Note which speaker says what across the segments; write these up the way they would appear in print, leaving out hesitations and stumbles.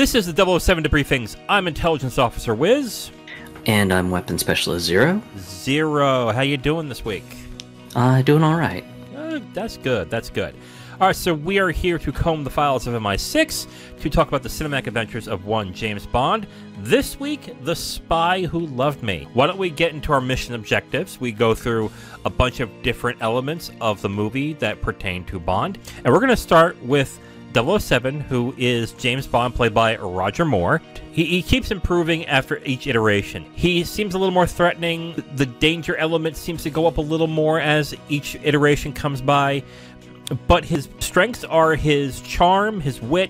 Speaker 1: This is the 007 Debriefings. I'm Intelligence Officer Wiz.
Speaker 2: And I'm Weapons Specialist Zero.
Speaker 1: Zero, how you doing this week?
Speaker 2: Doing all right.
Speaker 1: That's good, that's good. All right, so we are here to comb the files of MI6 to talk about the cinematic adventures of one James Bond. This week, The Spy Who Loved Me. Why don't we get into our mission objectives? We go through a bunch of different elements of the movie that pertain to Bond. And we're going to start with 007, who is James Bond, played by Roger Moore. He keeps improving after each iteration. He seems a little more threatening. The danger element seems to go up a little more as each iteration comes by. But his strengths are his charm, his wit,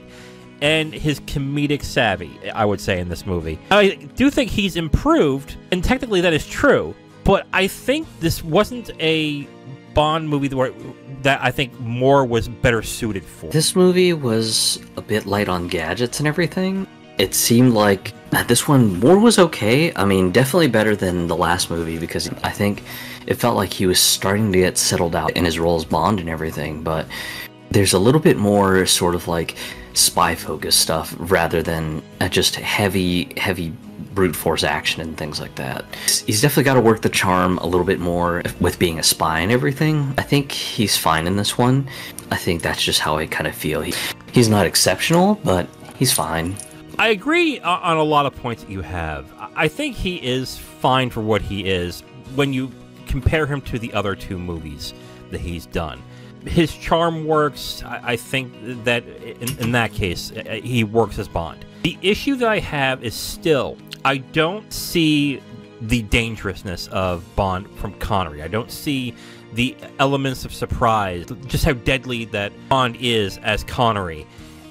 Speaker 1: and his comedic savvy, I would say, in this movie. I do think he's improved, and technically that is true, but I think this wasn't a Bond movie that I think Moore was better suited for.
Speaker 2: This movie was a bit light on gadgets and everything. It seemed like this one, Moore was okay. I mean, definitely better than the last movie, because I think it felt like he was starting to get settled out in his role as Bond and everything, but there's a little bit more sort of like spy-focused stuff rather than just heavy brute force action and things like that. He's definitely got to work the charm a little bit more with being a spy and everything. I think he's fine in this one. I think that's just how I kind of feel. He's not exceptional, but he's fine.
Speaker 1: I agree on a lot of points that you have. I think he is fine for what he is when you compare him to the other two movies that he's done. His charm works. I think that in that case, he works as Bond. The issue that I have is still, I don't see the dangerousness of Bond from Connery. I don't see the elements of surprise, just how deadly that Bond is as Connery.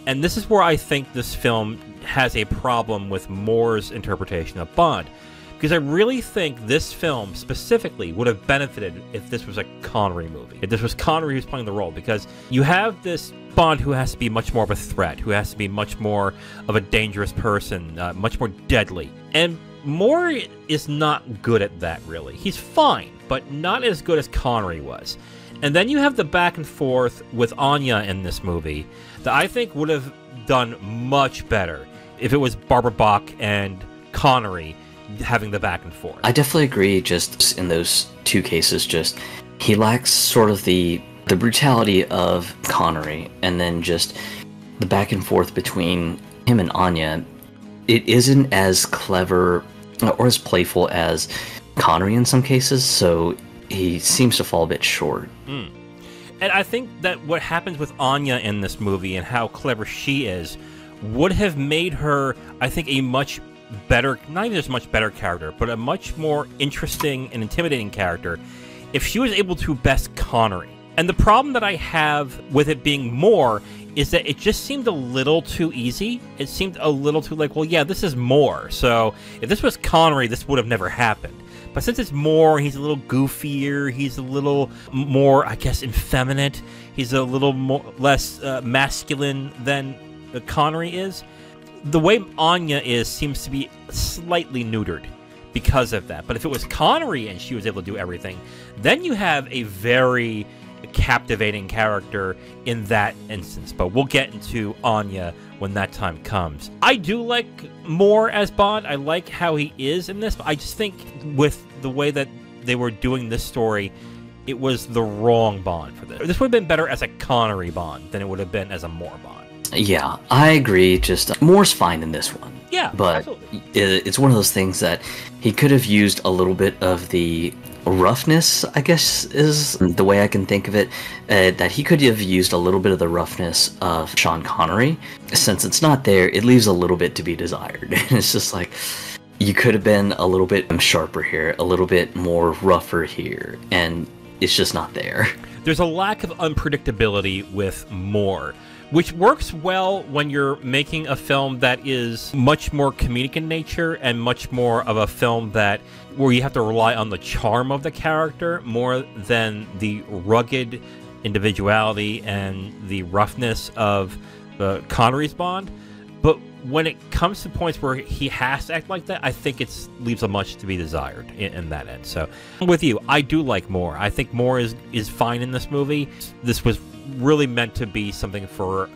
Speaker 1: And this is where I think this film has a problem with Moore's interpretation of Bond. Because I really think this film specifically would have benefited if this was a Connery movie. If this was Connery who's playing the role. Because you have this Bond who has to be much more of a threat, who has to be much more of a dangerous person, much more deadly. And Moore is not good at that, really. He's fine, but not as good as Connery was. And then you have the back and forth with Anya in this movie that I think would have done much better if it was Barbara Bach and Connery having the back and forth.
Speaker 2: I definitely agree. Just in those two cases, just he lacks sort of the brutality of Connery, and then just the back and forth between him and Anya. It isn't as clever or as playful as Connery in some cases, so he seems to fall a bit short.
Speaker 1: And I think that what happens with Anya in this movie and how clever she is would have made her, I think, a much better, not even just much better character, but a much more interesting and intimidating character if she was able to best Connery. And the problem that I have with it being Moore is that it just seemed a little too easy. It seemed a little too like, well, yeah, this is Moore, so if this was Connery, this would have never happened. But since it's Moore, he's a little goofier, he's a little more, I guess, effeminate, he's a little more less masculine than Connery is. The way Anya is seems to be slightly neutered because of that. But if it was Connery and she was able to do everything, then you have a very captivating character in that instance. But we'll get into Anya when that time comes. I do like Moore as Bond. I like how he is in this, but I just think with the way that they were doing this story, it was the wrong Bond for this. This would have been better as a Connery Bond than it would have been as a Moore Bond.
Speaker 2: Yeah, I agree. Just Moore's fine in this one.
Speaker 1: Yeah,
Speaker 2: but
Speaker 1: absolutely.
Speaker 2: It's one of those things that he could have used a little bit of the roughness, I guess is the way I can think of it, that he could have used a little bit of the roughness of Sean Connery. Since it's not there, it leaves a little bit to be desired. It's just like, you could have been a little bit sharper here, a little bit more rougher here, and it's just not there.
Speaker 1: There's a lack of unpredictability with Moore, which works well when you're making a film that is much more comedic in nature and much more of a film where you have to rely on the charm of the character more than the rugged individuality and the roughness of the Connery's Bond. But when it comes to points where he has to act like that, I think it leaves a much to be desired in that end. So I'm with you. I do like Moore. I think Moore is fine in this movie. This was really meant to be something for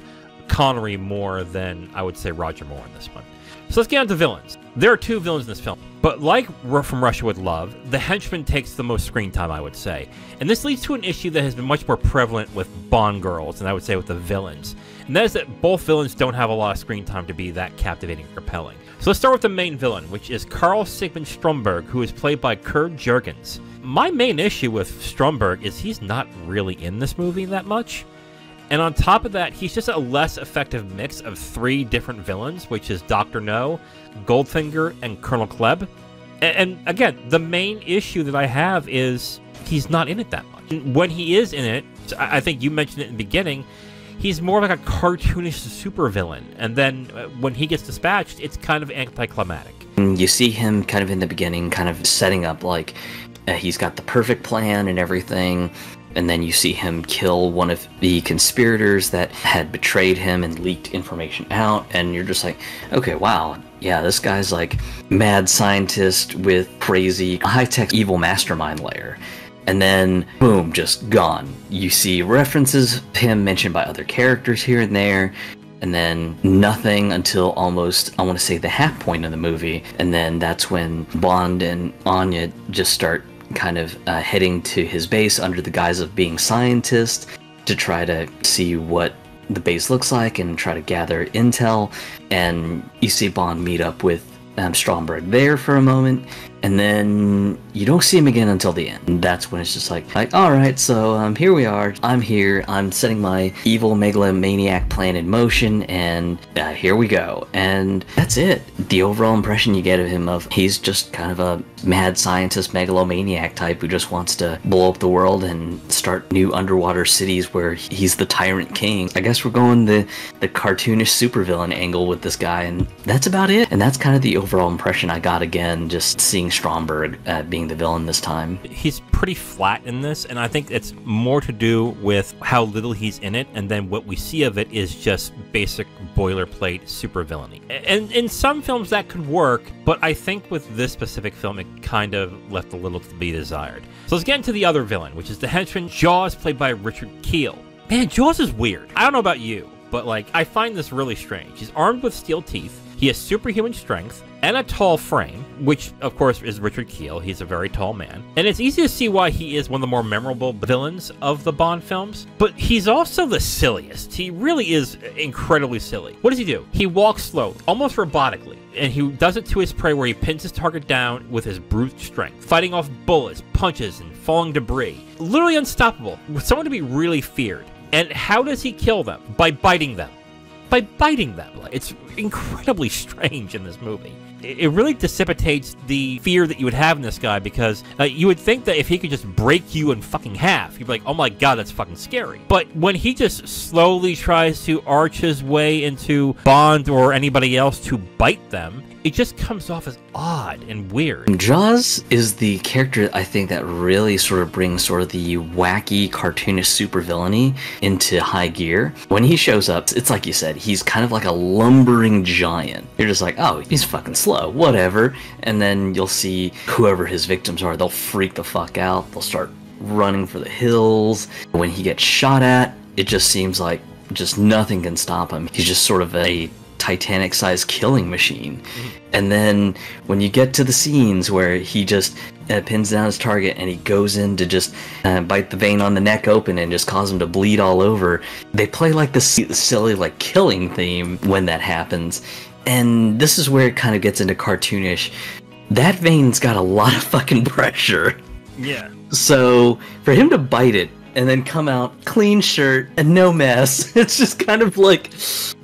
Speaker 1: Connery more than, I would say, Roger Moore in this one. So let's get on to villains. There are 2 villains in this film, but like From Russia with Love, the henchman takes the most screen time, I would say. And this leads to an issue that has been much more prevalent with Bond girls, and I would say with the villains. And that is that both villains don't have a lot of screen time to be that captivating and compelling. So let's start with the main villain, which is Carl Sigmund Stromberg, who is played by Kurt Jurgens. My main issue with Stromberg is he's not really in this movie that much. And on top of that, he's just a less effective mix of 3 different villains, which is Dr. No, Goldfinger, and Colonel Klebb. And again, the main issue that I have is he's not in it that much. When he is in it, I think you mentioned it in the beginning, he's more like a cartoonish supervillain. And then when he gets dispatched, it's kind of anticlimactic.
Speaker 2: You see him kind of in the beginning, kind of setting up like he's got the perfect plan and everything. And then you see him kill one of the conspirators that had betrayed him and leaked information out. And you're just like, okay, wow. Yeah, this guy's like mad scientist with crazy high-tech evil mastermind layer. And then, boom, just gone. You see references to him mentioned by other characters here and there. And then nothing until almost, I want to say, the half point of the movie. And then that's when Bond and Anya just start kind of heading to his base under the guise of being scientists to try to see what the base looks like and try to gather intel. And you see Bond meet up with Stromberg there for a moment, and then you don't see him again until the end. And that's when it's just like all right, so here we are. I'm here. I'm setting my evil megalomaniac plan in motion, and here we go. And that's it. The overall impression you get of him of he's just kind of a mad scientist megalomaniac type who just wants to blow up the world and start new underwater cities where he's the tyrant king. I guess we're going the cartoonish supervillain angle with this guy, and that's about it. And that's kind of the overall impression I got, again, just seeing Stromberg being the villain this time.
Speaker 1: He's pretty flat in this, and I think it's more to do with how little he's in it, and then what we see of it is just basic boilerplate supervillainy. And in some films that could work, but I think with this specific film it kind of left a little to be desired. So let's get into the other villain, which is the henchman Jaws, played by Richard Kiel. Man, Jaws is weird. I don't know about you, but like, I find this really strange. He's armed with steel teeth, he has superhuman strength, and a tall frame, which of course is Richard Kiel. He's a very tall man. And it's easy to see why he is one of the more memorable villains of the Bond films, but he's also the silliest. He really is incredibly silly. What does he do? He walks slowly, almost robotically, and he does it to his prey where he pins his target down with his brute strength, fighting off bullets, punches, and falling debris. Literally unstoppable, with someone to be really feared. And how does he kill them? By biting them. By biting them. It's incredibly strange in this movie. It really dissipates the fear that you would have in this guy, because you would think that if he could just break you in fucking half, you'd be like, oh my god, that's fucking scary. But when he just slowly tries to arch his way into Bond or anybody else to bite them, it just comes off as odd and weird.
Speaker 2: Jaws is the character, I think, that really sort of brings sort of the wacky, cartoonish supervillainy into high gear. When he shows up, it's like you said, he's kind of like a lumbering giant. You're just like, oh, he's fucking slow, whatever. And then you'll see whoever his victims are, they'll freak the fuck out. They'll start running for the hills. When he gets shot at, it just seems like just nothing can stop him. He's just sort of a Titanic-sized killing machine. And then when you get to the scenes where he just pins down his target and he goes in to just bite the vein on the neck open and just cause him to bleed all over, they play like this silly like killing theme when that happens. And this is where it kind of gets into cartoonish. That vein's got a lot of fucking pressure.
Speaker 1: Yeah. So
Speaker 2: for him to bite it and then come out clean shirt and no mess, it's just kind of like,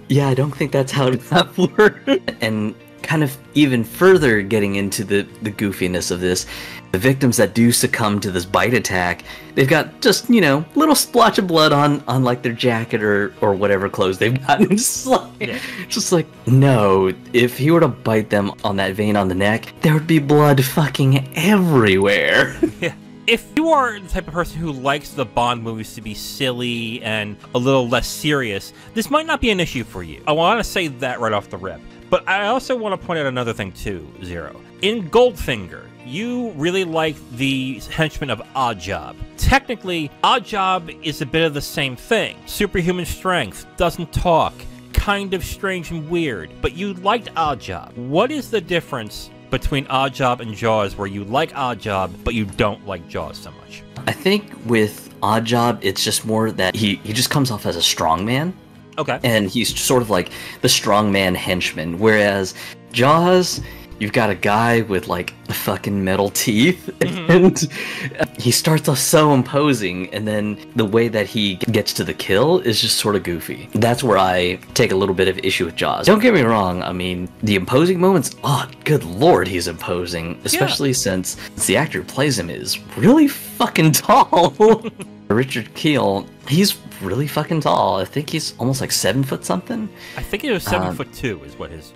Speaker 2: yeah, I don't think that's how that works. And kind of even further getting into the goofiness of this, the victims that do succumb to this bite attack, they've got just, you know, little splotch of blood on like their jacket or whatever clothes they've got. Just like, no, if he were to bite them on that vein on the neck, there would be blood fucking everywhere.
Speaker 1: Yeah. If you are the type of person who likes the Bond movies to be silly and a little less serious, this might not be an issue for you. I want to say that right off the rip. But I also want to point out another thing too, Zero. In Goldfinger, you really like the henchman of Oddjob. Technically, Oddjob is a bit of the same thing. Superhuman strength, doesn't talk, kind of strange and weird, but you liked Oddjob. What is the difference between Oddjob and Jaws where you like Oddjob, but you don't like Jaws so much?
Speaker 2: I think with Oddjob, it's just more that he just comes off as a strongman.
Speaker 1: Okay.
Speaker 2: And he's sort of like the strongman henchman, whereas Jaws, you've got a guy with like fucking metal teeth, and he starts off so imposing, and then the way that he gets to the kill is just sort of goofy. That's where I take a little bit of issue with Jaws. Don't get me wrong, I mean, the imposing moments, oh, good lord, he's imposing, especially since the actor who plays him is really fucking tall. Richard Kiel, he's really fucking tall. I think he's almost like 7 foot something.
Speaker 1: I think it was 7'2" is what his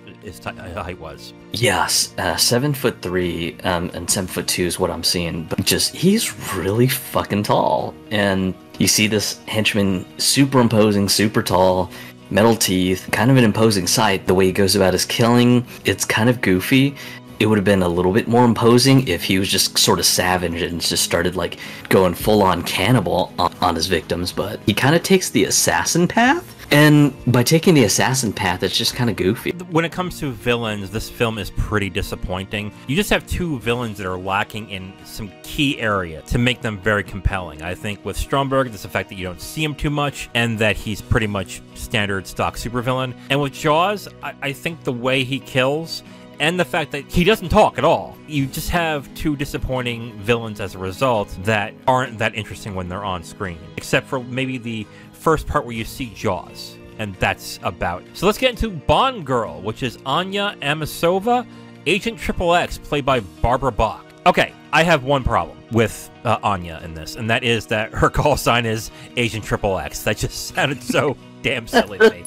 Speaker 1: height was.
Speaker 2: Yes, 7'3" and 7'2" is what I'm seeing. But just he's really fucking tall, and you see this henchman, super imposing, super tall, metal teeth, kind of an imposing sight. The way he goes about his killing, it's kind of goofy. It would have been a little bit more imposing if he was just sort of savage and just started like going full-on cannibal on his victims, but he kind of takes the assassin path, and by taking the assassin path, it's just kind of goofy.
Speaker 1: When it comes to villains, this film is pretty disappointing. You just have two villains that are lacking in some key area to make them very compelling. I think with Stromberg, it's the fact that you don't see him too much, and that he's pretty much standard stock supervillain. And with Jaws, I think the way he kills, and the fact that he doesn't talk at all. You just have two disappointing villains as a result that aren't that interesting when they're on screen. Except for maybe the first part where you see Jaws. And that's about it. So let's get into Bond Girl, which is Anya Amasova, Agent XXX, played by Barbara Bach. Okay, I have one problem with Anya in this, and that is that her call sign is Agent XXX. That just sounded so damn silly to me.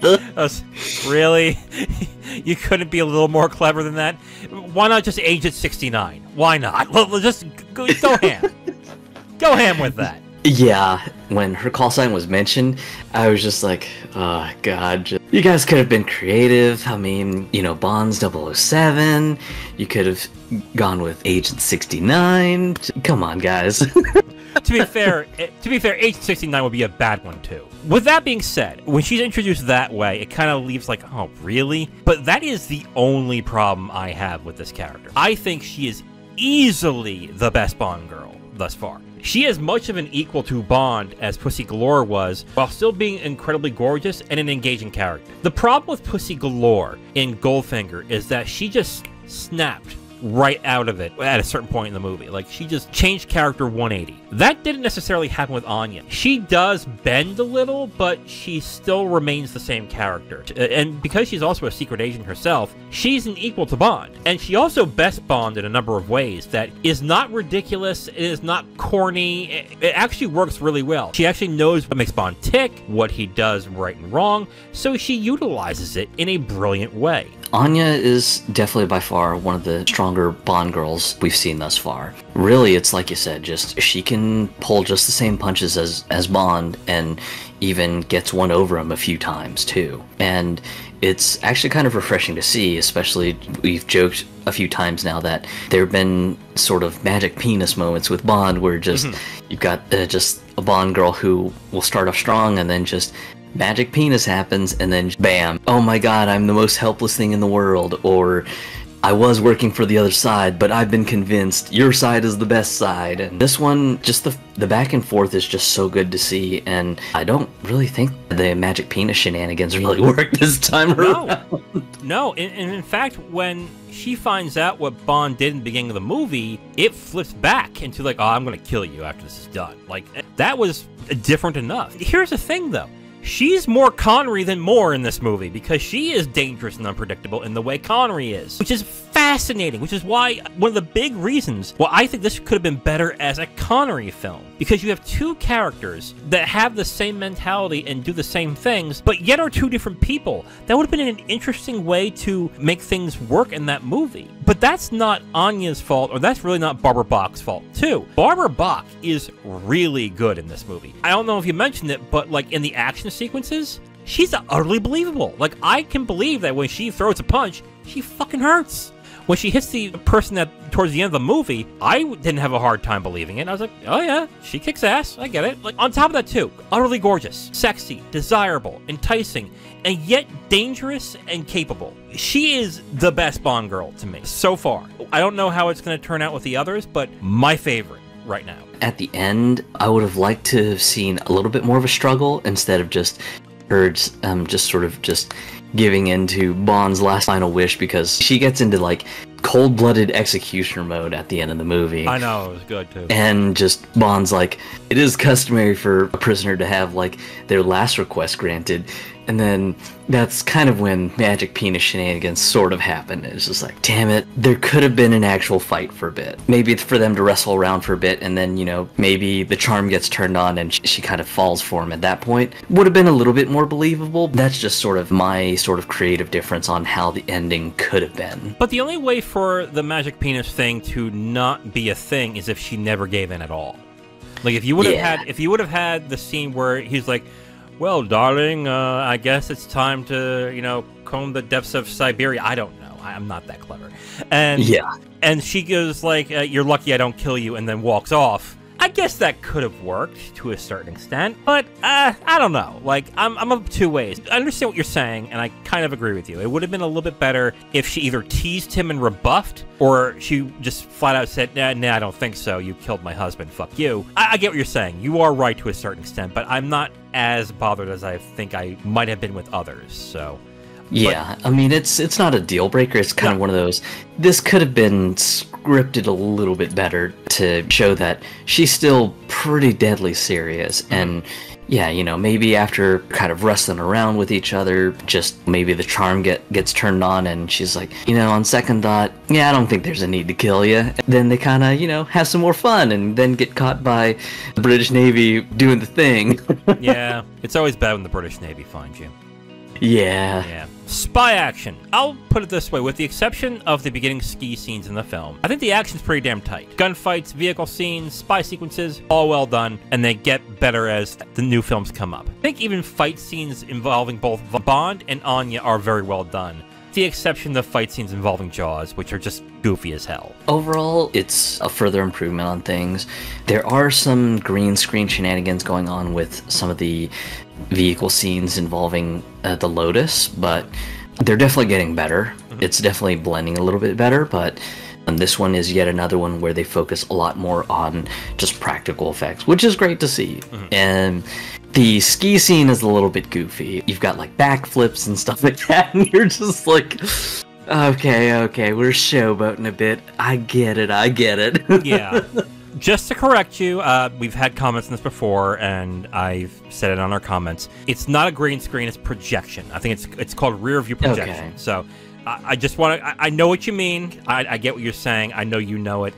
Speaker 1: Really? You couldn't be a little more clever than that? Why not just Agent 69? Why not? Just go ham. Go ham with that.
Speaker 2: Yeah, when her call sign was mentioned, I was just like, oh god, you guys could have been creative. I mean, you know, Bond's 007. You could have gone with Agent 69. Come on, guys.
Speaker 1: To be fair, Agent 69 would be a bad one too. With that being said, when she's introduced that way, it kind of leaves like, oh, really? But that is the only problem I have with this character. I think she is easily the best Bond girl thus far. She is much of an equal to Bond as Pussy Galore was, while still being incredibly gorgeous and an engaging character. The problem with Pussy Galore in Goldfinger is that she just snapped right out of it at a certain point in the movie. Like, she just changed character 180. That didn't necessarily happen with Anya. She does bend a little, but she still remains the same character. And because she's also a secret agent herself, she's an equal to Bond. And she also best Bond in a number of ways that is not ridiculous, it is not corny, it actually works really well. She actually knows what makes Bond tick, what he does right and wrong, so she utilizes it in a brilliant way.
Speaker 2: Anya is definitely by far one of the stronger Bond girls we've seen thus far. Really, it's like you said, just she can pull just the same punches as Bond, and even gets one over him a few times too. And it's actually kind of refreshing to see, especially we've joked a few times now that there have been sort of magic penis moments with Bond where just you've got just a Bond girl who will start off strong and then just magic penis happens, and then bam, oh my god, I'm the most helpless thing in the world, or I was working for the other side, but I've been convinced your side is the best side. And this one, just the back and forth is just so good to see, and I don't really think the magic penis shenanigans really worked this time around.
Speaker 1: No, and in fact, when she finds out what Bond did in the beginning of the movie, it flips back into like, oh, I'm gonna kill you after this is done. Like, that was different enough. Here's the thing though. She's more Connery than Moore in this movie, because she is dangerous and unpredictable in the way Connery is, which is fascinating, which is why one of the big reasons why I think this could have been better as a Connery film, because you have two characters that have the same mentality and do the same things, but yet are two different people. That would have been an interesting way to make things work in that movie. But that's not Anya's fault, or that's really not Barbara Bach's fault, too. Barbara Bach is really good in this movie. I don't know if you mentioned it, but like in the action sequences, she's utterly believable. Like, I can believe that when she throws a punch, she fucking hurts. When she hits the person that towards the end of the movie, I didn't have a hard time believing it. I was like, oh yeah, she kicks ass. I get it. Like, on top of that too, utterly gorgeous, sexy, desirable, enticing, and yet dangerous and capable. She is the best Bond girl to me so far. I don't know how it's going to turn out with the others, but my favorite right now.
Speaker 2: At the end, I would have liked to have seen a little bit more of a struggle instead of just her just giving in to Bond's last final wish, because she gets into like cold-blooded executioner mode at the end of the movie.
Speaker 1: I know, it was good too.
Speaker 2: And just Bond's like, it is customary for a prisoner to have like their last request granted. And then that's kind of when magic penis shenanigans sort of happened. It's just like, damn it, there could have been an actual fight for a bit. Maybe it's for them to wrestle around for a bit, and then, you know, maybe the charm gets turned on and she kind of falls for him at that point. Would have been a little bit more believable. That's just sort of my sort of creative difference on how the ending could have been.
Speaker 1: But the only way for the magic penis thing to not be a thing is if she never gave in at all. Like, if you would have had the scene where he's like, well, darling, I guess it's time to, you know, comb the depths of Siberia. I don't know. I'm not that clever. And
Speaker 2: yeah.
Speaker 1: And she goes like, you're lucky I don't kill you, and then walks off. I guess that could have worked to a certain extent, but I don't know. Like, I'm of two ways. I understand what you're saying, and I kind of agree with you. It would have been a little bit better if she either teased him and rebuffed, or she just flat out said, nah, I don't think so. You killed my husband. Fuck you. I get what you're saying. You are right to a certain extent, but I'm not as bothered as I think I might have been with others, so...
Speaker 2: Yeah, I mean, it's not a deal breaker. It's kind of one of those, this could have been scripted a little bit better to show that she's still pretty deadly serious. And yeah, you know, maybe after kind of wrestling around with each other, just maybe the charm gets turned on and she's like, you know, on second thought, yeah, I don't think there's a need to kill you. And then they kind of, you know, have some more fun and then get caught by the British Navy doing the thing.
Speaker 1: Yeah, it's always bad when the British Navy finds you.
Speaker 2: Yeah.
Speaker 1: Spy action. I'll put it this way, with the exception of the beginning ski scenes in the film, I think the action's pretty damn tight. Gunfights, vehicle scenes, spy sequences, all well done, and they get better as the new films come up. I think even fight scenes involving both Bond and Anya are very well done. With the exception of fight scenes involving Jaws, which are just goofy as hell.
Speaker 2: Overall, it's a further improvement on things. There are some green screen shenanigans going on with some of the vehicle scenes involving the Lotus, but they're definitely getting better. It's definitely blending a little bit better, but this one is yet another one where they focus a lot more on just practical effects, which is great to see. And the ski scene is a little bit goofy. You've got like backflips and stuff like that, and you're just like, okay, we're showboating a bit. I get it.
Speaker 1: Yeah. Just to correct you, we've had comments on this before, and I've said it on our comments. It's not a green screen; it's projection. I think it's called rear view projection. Okay. So I just want to. I know what you mean. I get what you're saying. I know you know it,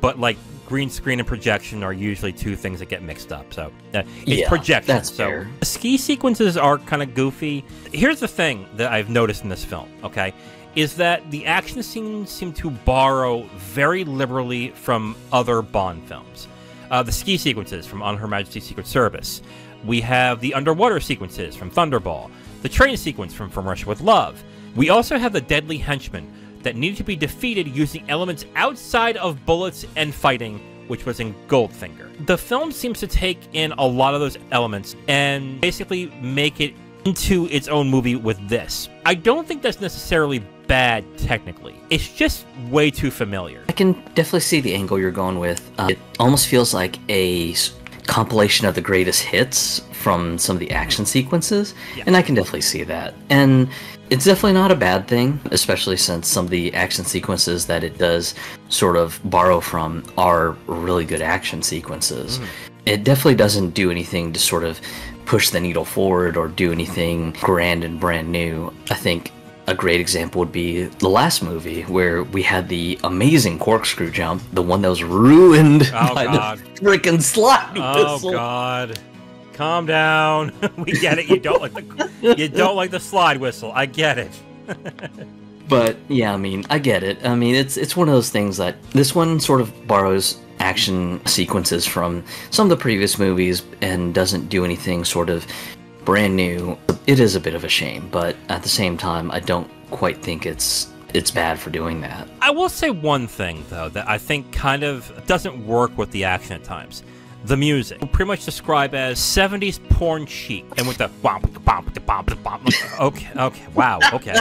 Speaker 1: but like green screen and projection are usually two things that get mixed up. So it's projection.
Speaker 2: That's fair.
Speaker 1: The ski sequences are kind of goofy. Here's the thing that I've noticed in this film. Okay. Is that the action scenes seem to borrow very liberally from other Bond films. The ski sequences from On Her Majesty's Secret Service. We have the underwater sequences from Thunderball. The train sequence from Russia with Love. We also have the deadly henchmen that needed to be defeated using elements outside of bullets and fighting, which was in Goldfinger. The film seems to take in a lot of those elements and basically make it into its own movie with this. I don't think that's necessarily bad technically. It's just way too familiar.
Speaker 2: I can definitely see the angle you're going with. It almost feels like a compilation of the greatest hits from some of the action sequences, and I can definitely see that. And it's definitely not a bad thing, especially since some of the action sequences that it does sort of borrow from are really good action sequences. It definitely doesn't do anything to sort of push the needle forward or do anything grand and brand new. I think a great example would be the last movie where we had the amazing corkscrew jump, the one that was ruined by the freaking slide whistle.
Speaker 1: Oh God. Calm down. We get it. You don't like the slide whistle. I get it.
Speaker 2: But yeah, I mean, I get it. I mean, it's one of those things that this one sort of borrows action sequences from some of the previous movies and doesn't do anything sort of brand new. It is a bit of a shame, but at the same time, I don't quite think it's it's bad for doing that.
Speaker 1: I will say one thing, though, that I think kind of doesn't work with the action at times. The music. Pretty much described as 70s porn chic. And with the... Okay, wow, okay.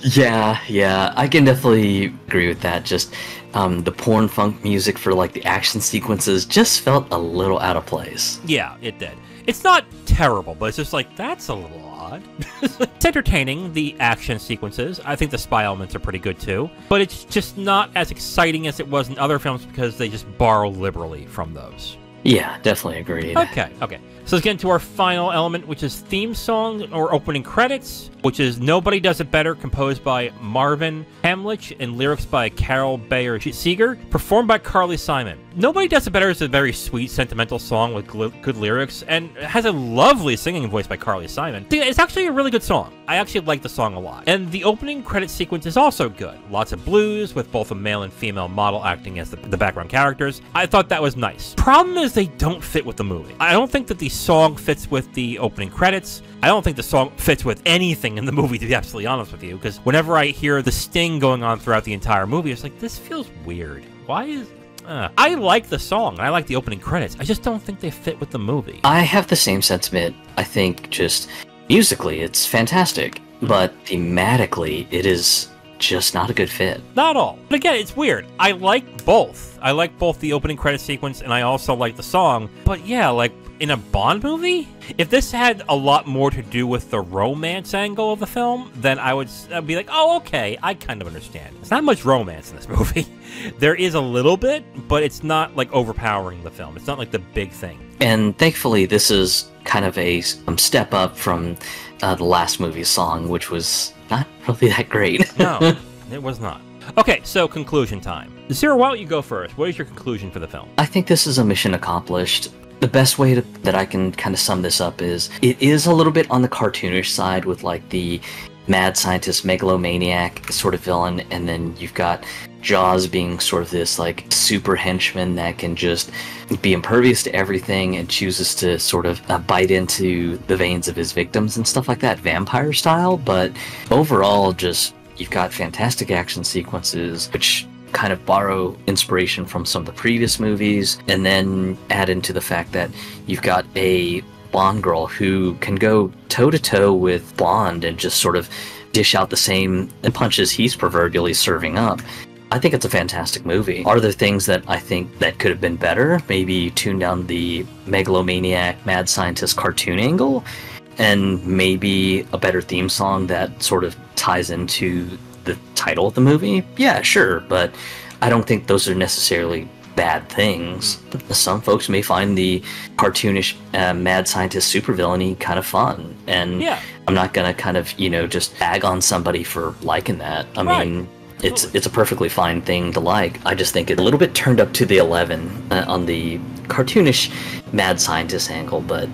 Speaker 2: Yeah, I can definitely agree with that. Just the porn funk music for like the action sequences just felt a little out of place.
Speaker 1: Yeah, it did. It's not terrible, but it's just like, that's a little odd. It's entertaining, the action sequences. I think the spy elements are pretty good too. But it's just not as exciting as it was in other films because they just borrow liberally from those.
Speaker 2: Yeah, definitely agreed.
Speaker 1: Okay. So let's get into our final element, which is theme song or opening credits, which is Nobody Does It Better, composed by Marvin Hamlich and lyrics by Carol Bayer Seeger, performed by Carly Simon. Nobody Does It Better is a very sweet, sentimental song with good lyrics, and has a lovely singing voice by Carly Simon. It's actually a really good song. I actually like the song a lot. And the opening credit sequence is also good. Lots of blues, with both a male and female model acting as the background characters. I thought that was nice. Problem is they don't fit with the movie. I don't think that the song fits with the opening credits. I don't think the song fits with anything in the movie, to be absolutely honest with you, because whenever I hear the sting going on throughout the entire movie, it's like, this feels weird. Why is... I like the song. I like the opening credits. I just don't think they fit with the movie.
Speaker 2: I have the same sentiment. I think just musically, it's fantastic, but thematically, it is just not a good fit.
Speaker 1: Not all. But again, it's weird. I like both. I like both the opening credit sequence, and I also like the song. But yeah, like, in a Bond movie? If this had a lot more to do with the romance angle of the film, then I'd be like, oh, okay, I kind of understand. There's not much romance in this movie. There is a little bit, but it's not, like, overpowering the film. It's not, like, the big thing.
Speaker 2: And thankfully, this is kind of a step up from the last movie's song, which was not really that great.
Speaker 1: No, it was not. Okay, so conclusion time. Zero, why don't you go first? What is your conclusion for the film?
Speaker 2: I think this is a mission accomplished. The best way that I can kind of sum this up is it is a little bit on the cartoonish side with like the mad scientist megalomaniac sort of villain, and then you've got Jaws being sort of this like super henchman that can just be impervious to everything and chooses to sort of bite into the veins of his victims and stuff like that, vampire style. But overall, just you've got fantastic action sequences, which kind of borrow inspiration from some of the previous movies, and then add into the fact that you've got a Bond girl who can go toe-to-toe with Bond and just sort of dish out the same punches he's proverbially serving up. I think it's a fantastic movie. Are there things that I think that could have been better? Maybe tune down the megalomaniac mad scientist cartoon angle, and maybe a better theme song that sort of ties into the title of the movie? Yeah, sure, but I don't think those are necessarily bad things. Some folks may find the cartoonish mad scientist supervillainy kind of fun, and
Speaker 1: yeah.
Speaker 2: I'm not gonna kind of, just bag on somebody for liking that. I mean, it's a perfectly fine thing to like. I just think it's a little bit turned up to the 11 on the cartoonish mad scientist angle, but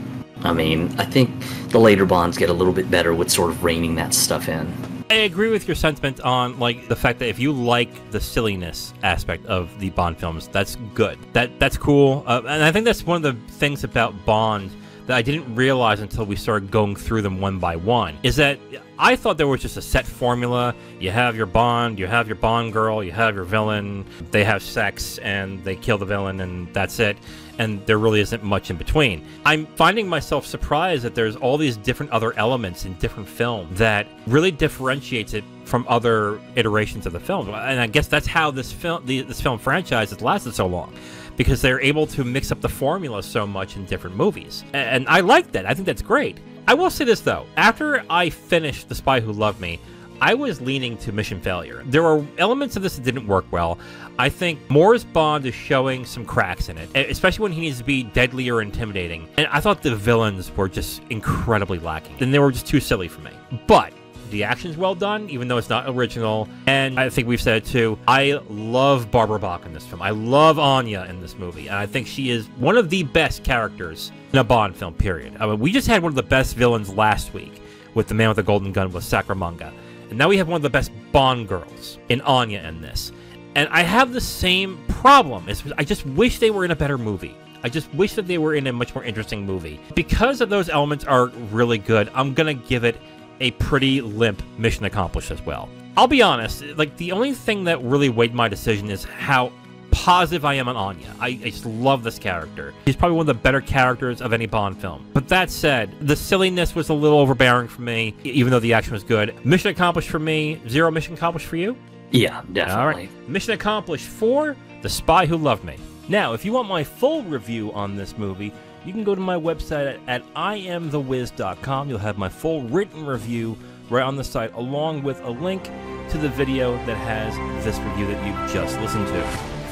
Speaker 2: I mean, I think the later Bonds get a little bit better with sort of reining that stuff in.
Speaker 1: I agree with your sentiment on like the fact that if you like the silliness aspect of the Bond films, that's good. That's cool, and I think that's one of the things about Bond that I didn't realize until we started going through them one by one, is that I thought there was just a set formula. You have your Bond, you have your Bond girl, you have your villain, they have sex, and they kill the villain, and that's it. And there really isn't much in between. I'm finding myself surprised that there's all these different other elements in different films that really differentiates it from other iterations of the film. And I guess that's how this film franchise has lasted so long, because they're able to mix up the formula so much in different movies. And I like that. I think that's great. I will say this, though. After I finished The Spy Who Loved Me, I was leaning to mission failure. There were elements of this that didn't work well. I think Moore's Bond is showing some cracks in it, especially when he needs to be deadly or intimidating. And I thought the villains were just incredibly lacking, and they were just too silly for me. But the action's well done, even though it's not original. And I think we've said it too, I love Barbara Bach in this film. I love Anya in this movie, and I think she is one of the best characters in a Bond film, period. I mean, we just had one of the best villains last week with The Man with the Golden Gun with Sacramanga. And now we have one of the best Bond girls in Anya in this. And I have the same problem. I just wish they were in a better movie. I just wish that they were in a much more interesting movie. Because of those elements are really good, I'm going to give it a pretty limp mission accomplished as well. I'll be honest, like, the only thing that really weighed my decision is how positive I am on Anya. I just love this character. She's probably one of the better characters of any Bond film. But that said, the silliness was a little overbearing for me, even though the action was good. Mission accomplished for me. 0 mission accomplished for you?
Speaker 2: Yeah, definitely.
Speaker 1: All right. Mission accomplished for The Spy Who Loved Me. Now, if you want my full review on this movie, you can go to my website at IamTheWiz.com. You'll have my full written review right on the site, along with a link to the video that has this review that you've just listened to.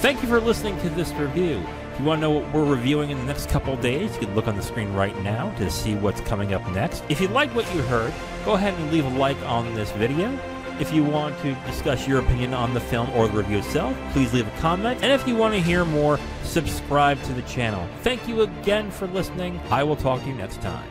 Speaker 1: Thank you for listening to this review. If you want to know what we're reviewing in the next couple of days, you can look on the screen right now to see what's coming up next. If you like what you heard, go ahead and leave a like on this video. If you want to discuss your opinion on the film or the review itself, please leave a comment. And if you want to hear more, subscribe to the channel. Thank you again for listening. I will talk to you next time.